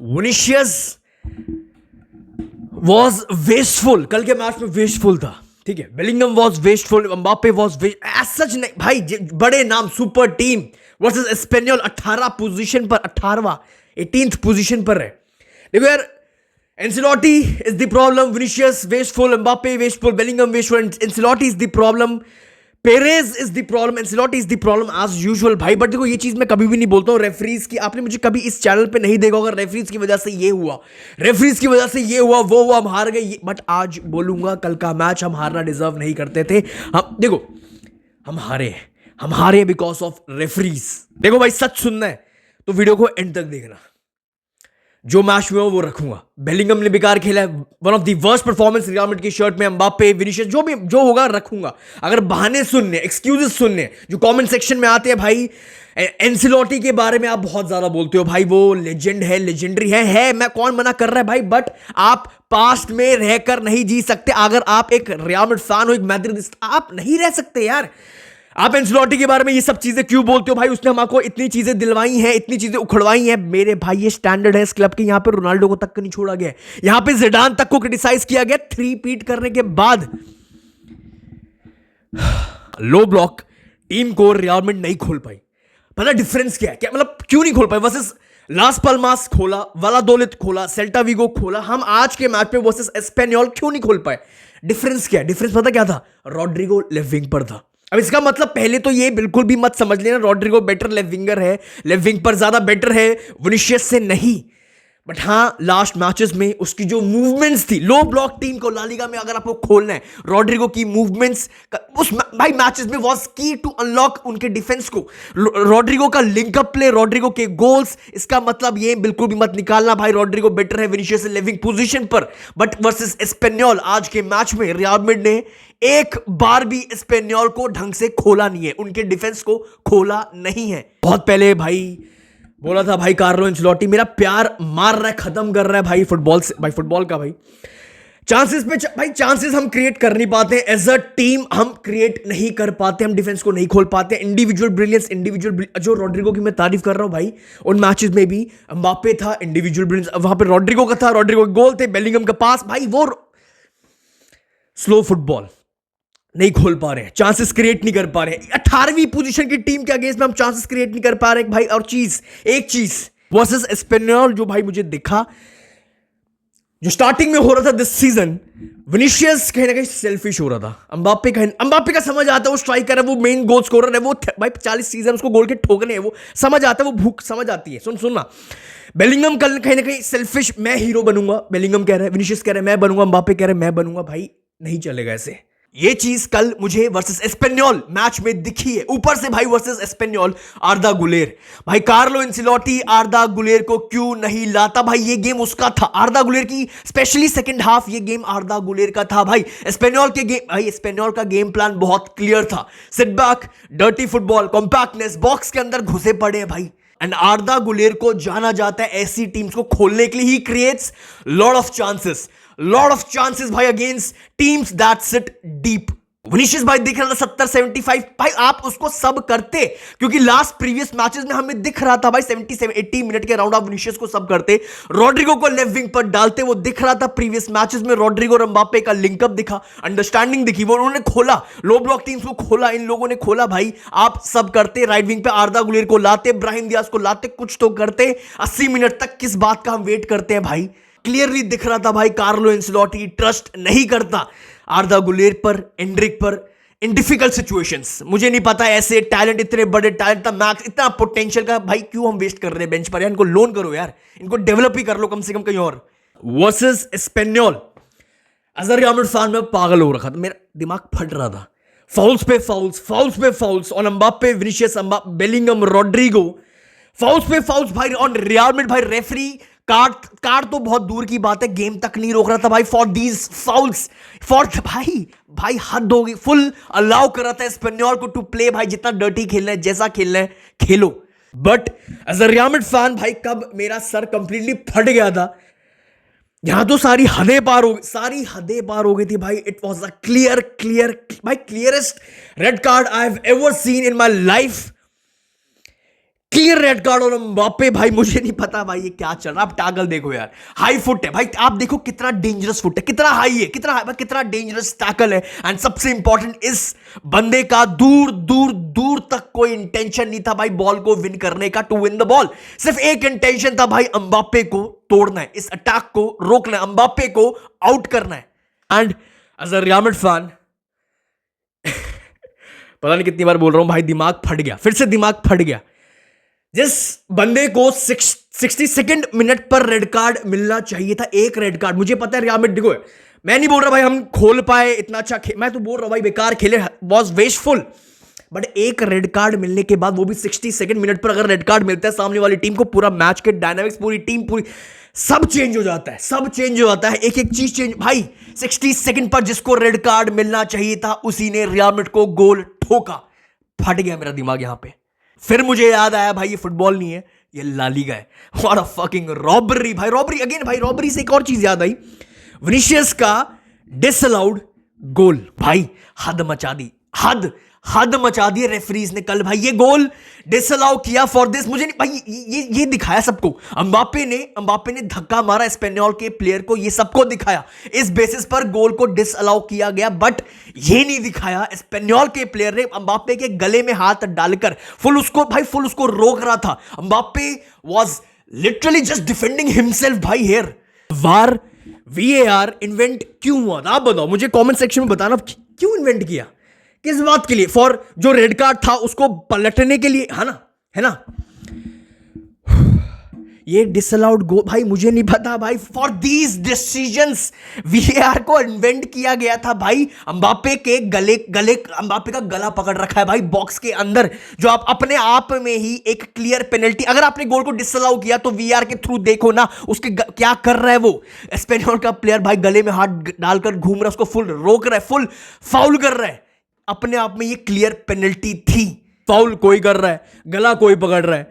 Vinicius was wasteful, कल के match में वेस्टफुल था, ठीक है। Bellingham was wasteful, Mbappe was waste, सच नहीं भाई। बड़े नाम, super team versus Espanyol 18 position पर, 18वां 18th पोजीशन पर है। देखो यार, Ancelotti is the problem, Vinicius wasteful, Mbappe wasteful, Bellingham wasteful, Ancelotti is the problem, Perez is the problem, Ancelotti is the problem as usual भाई। But देखो, ये चीज मैं कभी भी नहीं बोलता हूँ रेफरीज की। आपने मुझे कभी इस चैनल पे नहीं देखा होगा रेफरीज की वजह से ये हुआ, रेफरीज की वजह से ये हुआ, वो हुआ, हम हार गए। बट आज बोलूंगा, कल का मैच हम हारना डिजर्व नहीं करते थे। हम देखो, हम हारे बिकॉज ऑफ रेफरीज। देखो भाई, सच सुनना है तो वीडियो को एंड तक देखना। जो मैच में हो वो रखूंगा। बेलिंगम ने बेकार खेला है, one of the worst performance real Madrid की शर्ट में। एम्बापे, विनिशियस, जो होगा रखूंगा। अगर बहाने सुनने, एक्सक्यूजेस सुनने जो कमेंट सेक्शन में आते हैं भाई, एंसेलोटी के बारे में आप बहुत ज्यादा बोलते हो भाई, वो लेजेंड है, लेजेंडरी है, मैं कौन मना कर रहा है भाई। बट आप पास्ट में रहकर नहीं जी सकते। अगर आप एक रियल मैड्रिड फैन हो, एक मैड्रिडिस्ट, आप नहीं रह सकते यार। आप एंसेलोटी के बारे में ये सब चीजें क्यों बोलते हो भाई? उसने हमको इतनी चीजें दिलवाई हैं, इतनी चीजें उखड़वाई हैं मेरे भाई। ये स्टैंडर्ड है इस क्लब के। यहां पे रोनाल्डो को तक नहीं छोड़ा गया, यहां पे जिडान तक को क्रिटिसाइज किया गया 3 पीट करने के बाद। लो ब्लॉक टीम को रियल मैड्रिड नहीं खोल पाई। पता डिफरेंस क्या है? क्या मतलब क्यों नहीं खोल पाई? वर्सेस लास पाल्मास खोला, वालादोलिद खोला, सेल्टा विगो खोला। हम आज के मैच पे वर्सेस एस्पेनियोल क्यों नहीं खोल पाए? डिफरेंस क्या है? डिफरेंस पता क्या था? रॉड्रिगो लेफ्ट विंग पर था। अब इसका मतलब पहले तो ये बिल्कुल भी मत समझ लेना रॉड्रिगो बेटर लेफ्ट विंगर है, लेफ्ट विंग पर ज्यादा बेटर है विनिशियस से, नहीं। बट हाँ, लास्ट मैचेस में उसकी जो मूवमेंट्स थी, लो ब्लॉक टीम को ला लीगा में अगर आपको खोलना है, रॉड्रिगो की मूवमेंट्स उस भाई मैचेस में वाज की टू अनलॉक उनके डिफेंस को। रॉड्रिगो का लिंकअप प्ले, रॉड्रिगो के गोल्स, इसका मतलब ये बिल्कुल भी मत निकालना भाई रॉड्रिगो बेटर है विनिशियस से लिविंग पोजीशन पर। बट वर्सेस एस्पेनियोल आज के मैच में रियल मैड्रिड ने एक बार भी एस्पेनियोल को ढंग से खोला नहीं है, उनके डिफेंस को खोला नहीं है। बहुत पहले भाई बोला था भाई, कार्लो एंचेलोटी मेरा प्यार मार रहा है, खत्म कर रहा है भाई फुटबॉल से, भाई फुटबॉल का भाई चांसेस पे भाई चांसेस हम क्रिएट कर नहीं पाते एज अ टीम, हम क्रिएट नहीं कर पाते, हम डिफेंस को नहीं खोल पाते। इंडिविजुअल ब्रिलियंस, जो रॉड्रिगो की मैं तारीफ कर रहा हूं भाई, उन मैचेस में भी एम्बापे था, इंडिविजुअल ब्रिलियंस वहां पे रॉड्रिगो का था, रॉड्रिगो के गोल थे, बेलिंगम का पास भाई, वो स्लो फुटबॉल नहीं खोल पा रहे हैं, चांसेस क्रिएट नहीं कर पा रहे हैं। 18वीं पोजीशन की टीम के अगेंस्ट में हम चांसेस क्रिएट नहीं कर पा रहे भाई। और एक चीज वर्सेस एस्पेनियोल जो भाई मुझे दिखा, जो स्टार्टिंग में हो रहा था दिस सीजन, विनिशियस कहीं ना कहीं सेल्फिश हो रहा था। अंबापे का समझ आता है, वो स्ट्राइकर है, वो मेन गोल स्कोरर है, वो भाई 40 सीजन उसको गोल के ठोकने हैं, वो समझ आता है, वो भूख समझ आती है। सुनना, बेलिंगम कल कहीं ना कहीं सेल्फिश, मैं हीरो बनूंगा, बेलिंगम कह रहा है, विनिशियस कह रहा है मैं बनूंगा, अंबापे कह रहा है मैं बनूंगा, भाई नहीं चलेगा ऐसे। ये चीज कल मुझे वर्सेस एस्पेनियोल मैच में दिखी है। ऊपर से भाई वर्सेस एस्पेनियोल आर्दा गुलेर, भाई कार्लो एंसेलोटी आर्दा गुलेर को क्यों नहीं लाता भाई? ये गेम उसका था, आर्दा गुलेर की, स्पेशली सेकंड हाफ ये गेम आर्दा गुलेर का था भाई। एस्पेनियोल के गेम, भाई एस्पेनियोल का गेम प्लान बहुत क्लियर था, sit back, dirty football, compactness, box के अंदर घुसे पड़े हैं भाई। एंड आर्दा गुलेर को जाना जाता है ऐसी टीम्स को खोलने के लिए, he creates lot of chances भाई against teams that sit deep. Vinicius भाई दिख रहा था 70-75 भाई, आप उसको सब करते, क्योंकि लास्ट प्रीवियस मैचेस में हमें दिख रहा था भाई 77-80 मिनट के राउंड ऑफ विनिशियस को सब करते, रॉड्रिगो को लेफ्ट विंग पर डालते, वो दिख रहा था प्रीवियस मैचेस में। रॉड्रिगो और एम्बापे का लिंकअप दिखा, अंडरस्टैंडिंग दिखी, वो उन्होंने खोला, लो ब्लॉक टीम्स को खोला, इन लोगों ने खोला भाई। आप सब करते, राइट विंग पे आर्दा गुलेर को लाते, ब्राहिम दियाज को लाते, कुछ तो करते। 80 मिनट तक किस बात का हम वेट करते हैं भाई? क्लियरली दिख रहा था भाई कार्लो एंसेलोटी ट्रस्ट नहीं करता आर्दा गुलेर पर, एंड्रिक पर इन डिफिकल्ट सिचुएशंस। मुझे नहीं पता ऐसे टैलेंट, इतने बड़े टैलेंट था, मैक्स इतना पोटेंशियल का भाई, क्यों हम वेस्ट कर रहे हैं बेंच पर यार? इनको लोन करो यार, इनको डेवलप ही कर लो कम से कम कहीं और। Versus Espanyol as a Real Madrid fan में पागल हो रखा था, मेरा दिमाग फट रहा था। फाउल्स पे fouls on Mbappe, Vinicius, Bellingham, Rodrygo, fouls पे फाउल्स भाई ऑन रियल मैड्रिड। भाई रेफरी कार्ड तो बहुत दूर की बात है, गेम तक नहीं रोक रहा था भाई फॉर दीज फाउल्स, फॉर भाई हद हो गई। फुल अलाउ कर रहा था एस्पेनियोल को टू प्ले भाई, जितना डर्टी खेलना है, जैसा खेलना है खेलो। But as a Real Madrid fan भाई, कब मेरा सर कंप्लीटली फट गया था, यहां तो सारी हदें पार हो गई थी भाई। It was a clearest red card I have ever seen in my life. Clear red card और एम्बाप्पे भाई, मुझे नहीं पता भाई ये क्या चल रहा है। आप टैकल देखो यार, हाई फुट है भाई, आप देखो कितना डेंजरस फुट है, कितना हाई है, कितना हाई, कितना डेंजरस टैकल है। एंड सबसे इंपॉर्टेंट, इस बंदे का दूर दूर दूर तक कोई इंटेंशन नहीं था भाई बॉल को विन करने का, टू विन द बॉल। सिर्फ एक इंटेंशन था भाई, एम्बाप्पे को तोड़ना है, इस अटैक को रोकना है, एम्बाप्पे को आउट करना है। And as a Real Madrid fan, पता नहीं कितनी बार बोल रहा हूं भाई, दिमाग फट गया, फिर से दिमाग फट गया। जिस बंदे को 62nd मिनट पर रेड कार्ड मिलना चाहिए था, एक रेड कार्ड, मुझे पता है रियल मैड्रिड, देखो मैं नहीं बोल रहा भाई हम खोल पाए इतना अच्छा मैं तो बोल रहा हूं भाई बेकार खेले, वाज वेस्टफुल, बट एक रेड कार्ड मिलने के बाद, वो भी 62nd मिनट पर अगर रेड कार्ड मिलता है सामने वाली टीम को, पूरा मैच के डायनामिक्स, पूरी टीम, पूरी सब चेंज हो जाता है, सब चेंज हो जाता है, एक एक चीज चेंज भाई। 62nd पर जिसको रेड कार्ड मिलना चाहिए था उसी ने रियल मैड्रिड को गोल ठोका। फट गया मेरा दिमाग यहां पे। फिर मुझे याद आया भाई ये फुटबॉल नहीं है, ये ला लीगा है। व्हाट अ फकिंग रॉबरी भाई, रॉबरी अगेन भाई, रॉबरी से एक और चीज याद आई, विनीशियस का डिसअलाउड गोल भाई, हद मचा दी, हद मचा दी रेफरीज ने कल भाई। ये गोल डिसअलाउ किया फॉर दिस, मुझे नहीं भाई, ये दिखाया सबको। एम्बाप्पे ने धक्का मारा स्पेनियोल के प्लेयर को, ये सबको दिखाया, इस बेसिस पर गोल को डिसअलाउ किया गया। बट ये नहीं दिखाया स्पेनियोल के प्लेयर ने एम्बाप्पे के गले में हाथ डालकर फुल उसको रोक रहा था। Mbappe was literally just defending himself भाई हियर। वार VAR इन्वेंट क्यों हुआ था, आप बताओ मुझे कमेंट सेक्शन में बताना, क्यों इन्वेंट किया, किस बात के लिए? फॉर जो रेड कार्ड था उसको पलटने के लिए, है ना? ये डिसअलाउड गो भाई, मुझे नहीं पता भाई। फॉर दीज डिसीजंस VAR को इन्वेंट किया गया था भाई। एम्बाप्पे के गले एम्बाप्पे का गला पकड़ रखा है भाई बॉक्स के अंदर, जो आप अपने आप में ही एक क्लियर पेनल्टी। अगर आपने गोल को डिसअलाउ किया तो VAR के थ्रू देखो ना उसके क्या कर रहा है वो स्पेनियोल का प्लेयर भाई, गले में हाथ डालकर घूम रहा है, उसको फुल रोक रहा है, फुल फाउल कर रहा है। अपने आप में ये क्लियर पेनल्टी थी। फाउल कोई कर रहा है, गला कोई पकड़ रहा है,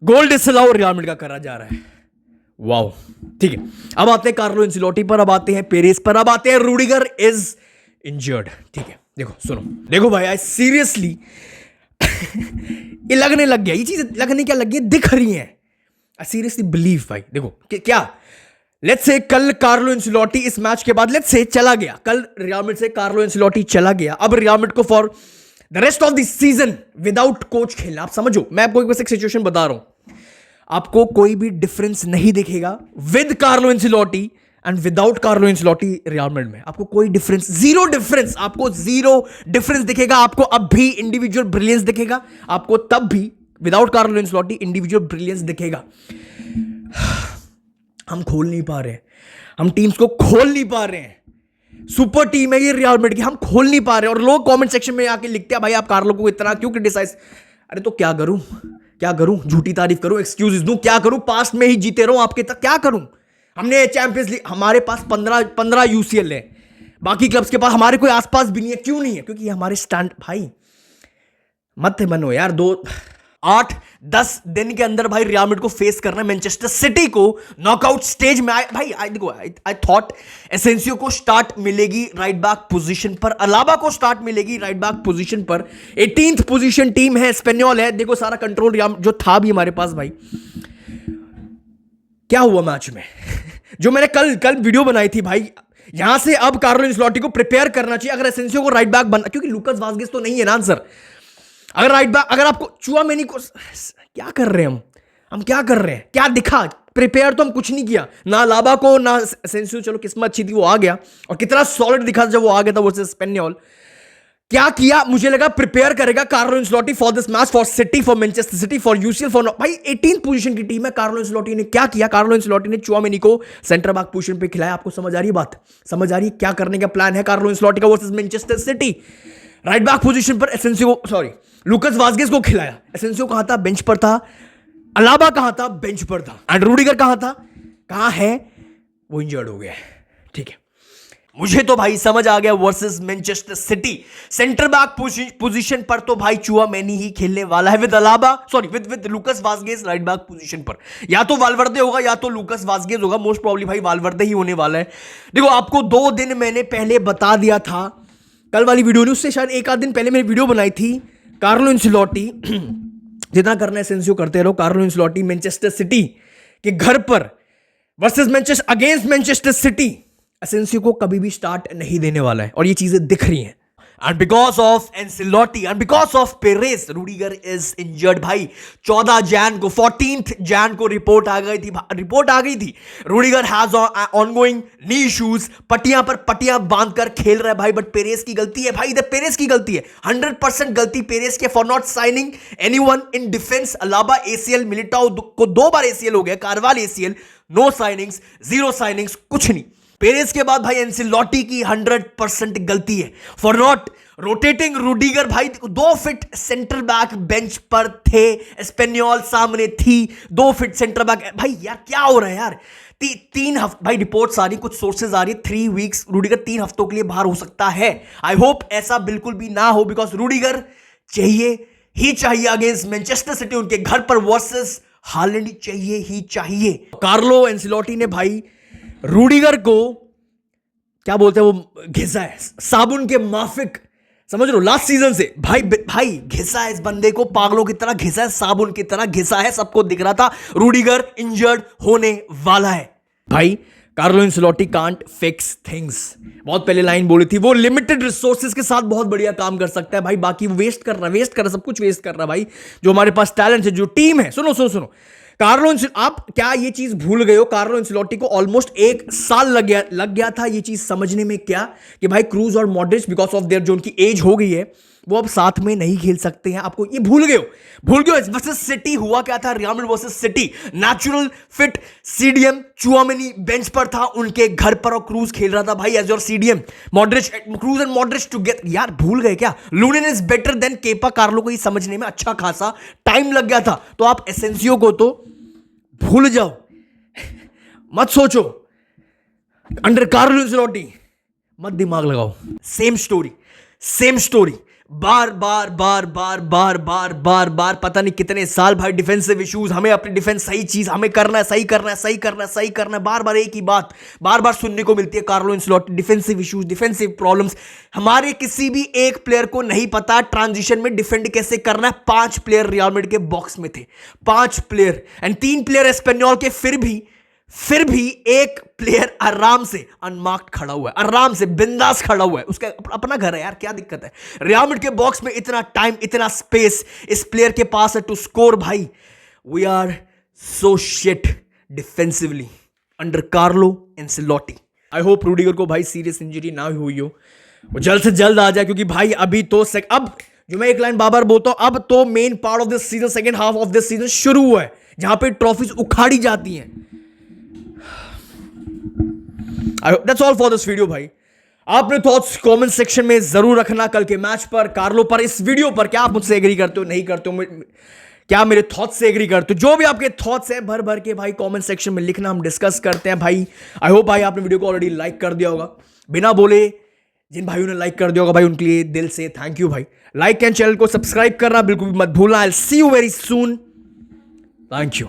गोल डिसअलाउ रियल मैड्रिड का करा जा रहा है। वाओ, ठीक है। अब आते हैं कार्लो एंसिलोटी पर, अब आते हैं पेरेस पर, अब आते हैं रूडिगर इज इंजर्ड। ठीक है, देखो सुनो, देखो भाई, आई सीरियसली ये लगने लग गया, ये चीज लगने क्या लग गई, दिख रही है। आई सीरियसली बिलीव भाई, देखो क्या, लेट्स से कल कार्लो एंसिलोटी इस मैच के बाद लेट्स से चला गया, कल रियल मैड्रिड से कार्लो एंसिलोटी चला गया, अब रियल मैड्रिड को for the rest of the season without coach खेलना। आप समझो, मैं आपको एक सिचुएशन बता रहा हूं, आपको कोई भी डिफरेंस नहीं दिखेगा with Carlo Ancelotti and without Carlo Ancelotti Real Madrid में। आपको कोई डिफरेंस, जीरो डिफरेंस, आपको जीरो डिफरेंस दिखेगा। आपको अब भी इंडिविजुअल ब्रिलियंस दिखेगा, आपको तब भी विदाउट कार्लो एंसिलोटी इंडिविजुअल ब्रिलियंस दिखेगा। हम खोल नहीं पा रहे हैं, हम टीम्स को खोल नहीं पा रहे हैं। सुपर टीम है ये रियल मैड्रिड की, हम खोल नहीं पा रहे हैं। और लोग कमेंट सेक्शन में आके लिखते हैं भाई आप कार्लो को इतना क्यों क्रिटिसाइज। अरे तो क्या करूं, झूठी तारीफ करूं, एक्सक्यूजेस दूं, क्या करूं? पास्ट में ही जीते रहो आपके तक, क्या करूं? हमने चैंपियंस लीग, हमारे पास 15 UCL है, बाकी क्लब्स के पास हमारे कोई आसपास भी नहीं है। क्यों नहीं है? क्योंकि हमारे स्टैंड भाई, मत बनो यार। 8-10 दिन के अंदर भाई रियल मैड्रिड को फेस करना है, मैनचेस्टर सिटी को नॉकआउट स्टेज में। देखो आई थॉट एसेंसियो को स्टार्ट मिलेगी राइट बैक पोजीशन पर, अलाबा को स्टार्ट मिलेगी राइट बैक पोजीशन पर। 18th पोजीशन टीम है, स्पेनियोल है, देखो सारा कंट्रोल जो था भी हमारे पास भाई। क्या हुआ मैच में जो मैंने कल वीडियो बनाई थी भाई, यहां से अब कार्लो एंसिलोटी को प्रिपेयर करना चाहिए अगर एसेंसियो को राइट बैक बनना, क्योंकि लूकास वास्केस तो नहीं है ना आंसर। अगर राइट बैक, अगर आपको चुआमेनी को, क्या कर रहे हैं हम क्या कर रहे हैं, क्या दिखा? प्रिपेयर तो हम कुछ नहीं किया, ना लाबा को ना एसेंसियो। चलो किस्मत अच्छी थी वो आ गया, और कितना सॉलिड दिखा जब वो आ गया था वर्सेस स्पेनियोल। क्या किया? मुझे लगा प्रिपेयर करेगा Carlo Ancelotti for this match, for City, for Manchester City, for UCL, for भाई 18th पोजीशन की टीम है। कार्लो एंसिलोटी ने क्या किया? कार्लो एंसिलोटी ने चुआमेनी को सेंटर बैक पोजीशन पे खिलाया। आपको समझ आ रही है बात? समझ आ रही है क्या करने का प्लान है कार्लो एंसिलोटी का versus Manchester city? Right back position पर एसेंसियो लूकास वास्केस को खिलाया। एसेंसियो कहां था? बेंच पर था। अलाबा कहां था? बेंच पर था। एंड रूडिगर कहां था? कहां है? वो इंजर्ड हो गया। ठीक है, मुझे तो भाई समझ आ गया versus Manchester city centre back position पर तो भाई चुआमेनी ही खेलने वाला है with Alaba, with Lucas Vazquez right back position पर। या तो वाल्वर्दे होगा या तो लूकास वास्केस होगा, मोस्ट प्रोबब्ली भाई वाल्वर्दे ही होने वाला है। देखो आपको 2 दिन मैंने पहले बता दिया था, कल वाली वीडियो नहीं, उससे शायद एक आध दिन पहले मैंने वीडियो बनाई थी, कार्लो एंसिलोटी जितना करना है एसेंसियो करते रहो। कार्लो एंसेलोटी मैनचेस्टर सिटी के घर पर versus Manchester against Manchester City Asensio को कभी भी स्टार्ट नहीं देने वाला है और ये चीजें दिख रही हैं। And because of Ancelotti and because of Perez, Rudiger is injured भाई। 14 जैन को 14th जैन को रिपोर्ट आ गई थी Rudiger has ongoing knee issues. पटियां पर पटियां बांधकर खेल रहा है भाई, बट पेरेस की गलती है भाई, इधर पेरेस की गलती है, 100% गलती पेरेस के for not signing anyone in defence. अलावा एसीएल मिलिटाओ को 2 बार एसीएल हो गया, Carvajal ACL, no signings, 0 signings, कुछ नहीं। पेरेस के बाद भाई एंसेलोटी की 100% गलती है फॉर नॉट रोटेटिंग रूडिगर। भाई 2 फीट सेंटर बैक बेंच पर थे, एस्पेन्योल सामने थी, 2 फीट सेंटर बैक। भाई यार क्या हो रहा है यार। 3 हफ्ते भाई रिपोर्ट्स आ रही, कुछ सोर्सेज आ रही है 3 वीक्स रूडिगर 3 हफ्तों के लिए बाहर हो सकता है। आई होप ऐसा बिल्कुल भी ना हो, बिकॉज रूडिगर चाहिए ही चाहिए अगेंस्ट मैनचेस्टर सिटी उनके घर पर वर्सेस हालैंड, चाहिए ही चाहिए। कार्लो एंसेलोटी ने भाई रूडिगर को क्या बोलते हैं वो घिसा है साबुन के माफिक, समझ लो लास्ट सीजन से भाई घिसा है इस बंदे को, पागलों की तरह घिसा है, साबुन की तरह घिसा है। सबको दिख रहा था रूडिगर इंजर्ड होने वाला है भाई। Carlo Ancelotti can't fix things, बहुत पहले लाइन बोली थी, वो लिमिटेड रिसोर्सेज के साथ बहुत बढ़िया काम कर सकता है भाई, बाकी वो वेस्ट कर रहा है, सब कुछ वेस्ट कर रहा है भाई। जो हमारे पास टैलेंट है, जो टीम है, सुनो कार्लो आप क्या ये चीज भूल गए हो? कार्लो एंसेलोटी को ऑलमोस्ट 1 साल लग गया था ये चीज समझने में, क्या कि भाई क्रूज और मॉड्रिच बिकॉज ऑफ देयर जो उनकी एज हो गई है वो अब साथ में नहीं खेल सकते हैं। आपको ये भूल गए हो वर्सेस सिटी हुआ क्या था, real Madrid versus city, natural fit CDM Tchouameni bench पर था उनके घर पर और क्रूज खेल रहा था भाई as your CDM, Modric Kroos and Modric together. यार भूल गए क्या? Lunin is better than Kepa. Carlo को ये समझने में अच्छा खासा टाइम लग गया था, तो आप एसेंसियो को तो भूल जाओ, मत सोचो अंडर कार्लो एंसेलोटी, मत दिमाग लगाओ। सेम स्टोरी बार बार पता नहीं कितने साल भाई डिफेंसिव इश्यूज, हमें अपनी डिफेंस हमें करना है, बार एक ही बात बार सुनने को मिलती है। Carlo Ancelotti defensive issues, defensive problems, हमारे किसी भी एक प्लेयर को नहीं पता ट्रांजिशन में डिफेंड कैसे करना है। 5 प्लेयर रियल मैड्रिड के बॉक्स में थे, 5 प्लेयर एंड 3 प्लेयर एस्पेन्योल के, फिर भी एक प्लेयर आराम से अनमार्क्ड खड़ा हुआ है, आराम से बिंदास खड़ा हुआ है, उसका अपना घर है यार, क्या दिक्कत है? रियल मैड्रिड के बॉक्स में इतना टाइम, इतना स्पेस इस प्लेयर के पास है टू स्कोर। भाई we are so shit defensively under Carlo Ancelotti. I hope Rudiger को भाई सीरियस इंजरी ना हुई हो, वो जल्द से जल्द आ जाए, क्योंकि भाई अभी तो अब जो मैं एक लाइन बार बोलता हूं, अब तो main part of this season, second half of this season शुरू हुआ है, जहां पे ट्रॉफीज उखाड़ी जाती हैं। That's all for this video भाई। आपने थॉट्स कमेंट सेक्शन में जरूर रखना कल के मैच पर, कार्लो पर, इस वीडियो पर। क्या आप मुझसे एग्री करते हो, नहीं करते हो, क्या मेरे थॉट्स से एग्री करते हो? जो भी आपके थॉट्स हैं भर के भाई कमेंट सेक्शन में लिखना, हम डिस्कस करते हैं भाई। आई होप भाई आपने वीडियो को ऑलरेडी लाइक कर दिया होगा, बिना बोले जिन भाइयों ने लाइक कर दिया होगा भाई उनके लिए दिल से थैंक यू भाई। लाइक एंड चैनल को सब्सक्राइब करना बिल्कुल भी मत भूलना। I will see you very soon, thank you.